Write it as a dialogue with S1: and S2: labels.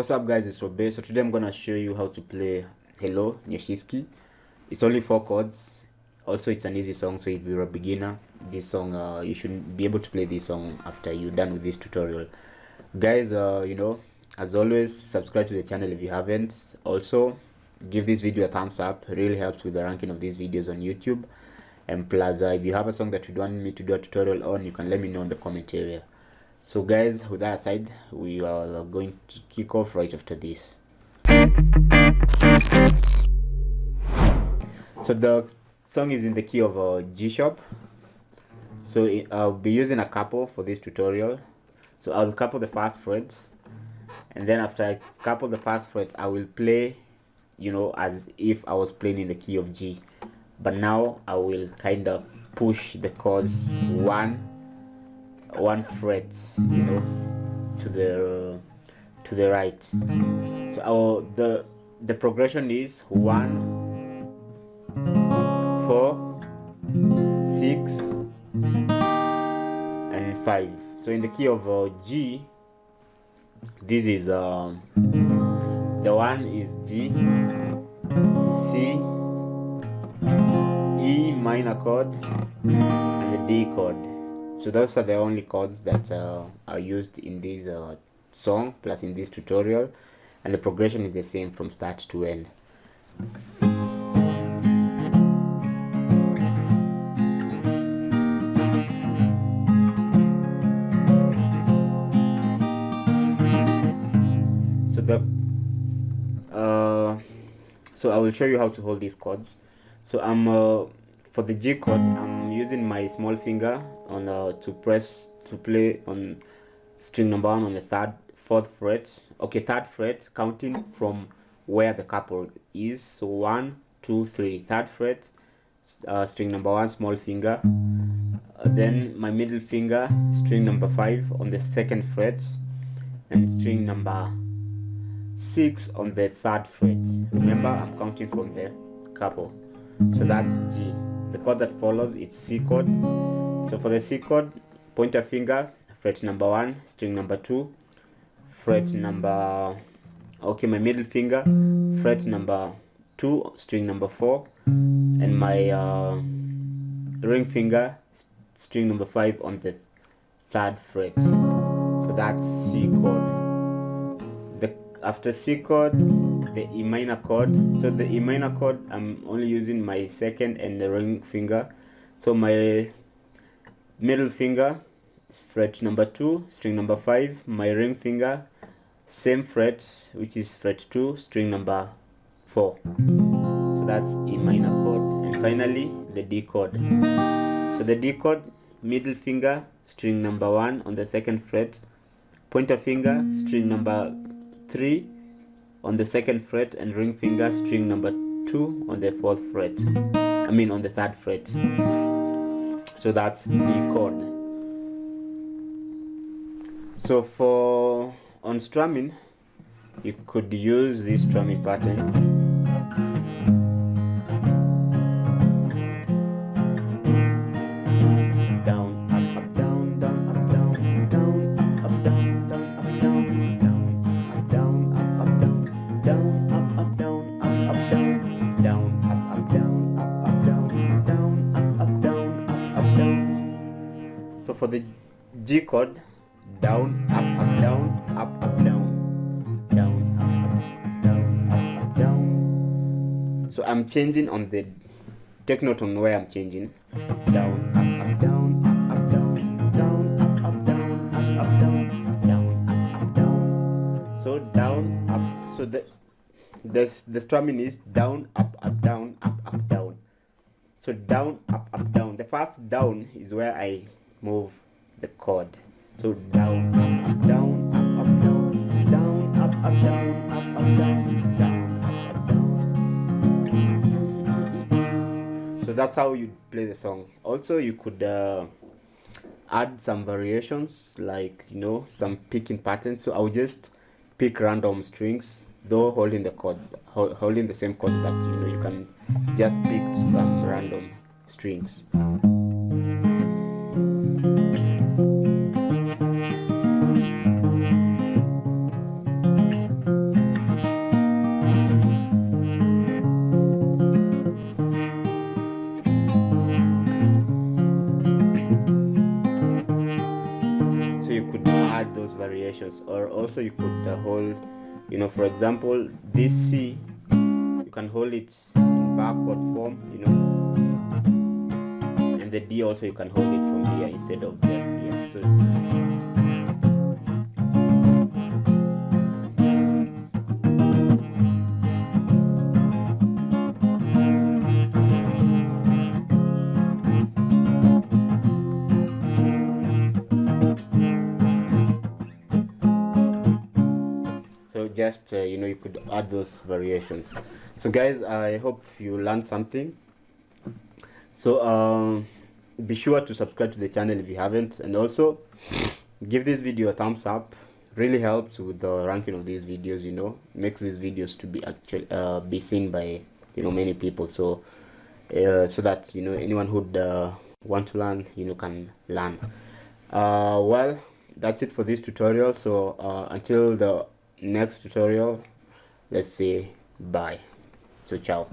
S1: What's up guys, it's Robe. So today I'm gonna show you how to play Hello Nyashinski. It's only 4 chords. Also it's an easy song, so if you're a beginner, this song you should be able to play this song after you're done with this tutorial. Guys, as always, subscribe to the channel if you haven't. Also give this video a thumbs up, it really helps with the ranking of these videos on YouTube. And plus if you have a song that you want me to do a tutorial on, you can let me know in the comment area. So guys, with that aside, we are going to kick off right after this. So the song is in the key of G sharp. So I'll be using a couple for this tutorial. So I'll couple the first fret, and then after I couple the first fret, I will play, as if I was playing in the key of G. But now I will kind of push the chords one fret, to the right. So the progression is 1, 4, 6 and 5. So in the key of G, this is the one is G, C, E minor chord, and the D chord. So those are the only chords that are used in this song, plus in this tutorial, and the progression is the same from start to end. So I will show you how to hold these chords. So for the G chord, I'm using my small finger on to play on string number 1 on the third fret, counting from where the couple is. So 1, 2, 3, third fret, string number 1, small finger, then my middle finger, string number 5 on the 2nd fret, and string number 6 on the 3rd fret. Remember, I'm counting from the couple. So that's G. The chord that follows, it's C chord. So for the C chord, pointer finger, fret number 1, string number 2, fret number, my middle finger, fret number 2, string number 4, and my ring finger, string number 5 on the 3rd fret. So that's C chord. After C chord, the E minor chord. So the E minor chord, I'm only using my 2nd and the ring finger. So my middle finger is fret number 2, string number 5, my ring finger, same fret, which is fret 2, string number 4. So that's E minor chord. And finally the D chord. So the D chord, middle finger, string number 1 on the 2nd fret, pointer finger, string number 3 on the 2nd fret, and ring finger, string number 2 on the 4th fret, on the 3rd fret. So that's D chord. So for on strumming, you could use this strumming pattern. So for the G chord, down, up, down, up, down, down, up, down, up, down. So I'm changing on the take note on where I'm changing. Down, up, down, down, down, up, down, down, down, up, down. So down, up. So the strumming is down, up, down, up, down. So down, up, down. The first down is where I move the chord. So down, up, down, down, down, up, down, down, down, up, down. So that's how you play the song. Also, you could add some variations, like some picking patterns. So I'll just pick random strings, though holding the chords, holding the same chords, but you can just pick some random strings. variations. Or also you could hold, you know, for example, this C, you can hold it in backward form, you know, and the D also you can hold it from here instead of just here. So just you know, you could add those variations. So guys, I hope you learned something. So be sure to subscribe to the channel if you haven't, and also give this video a thumbs up. Really helps with the ranking of these videos, you know, makes these videos to be actually be seen by, you know, many people. So so that, you know, anyone who'd want to learn, you know, can learn. Well, that's it for this tutorial. So until the next tutorial, let's say bye. So ciao.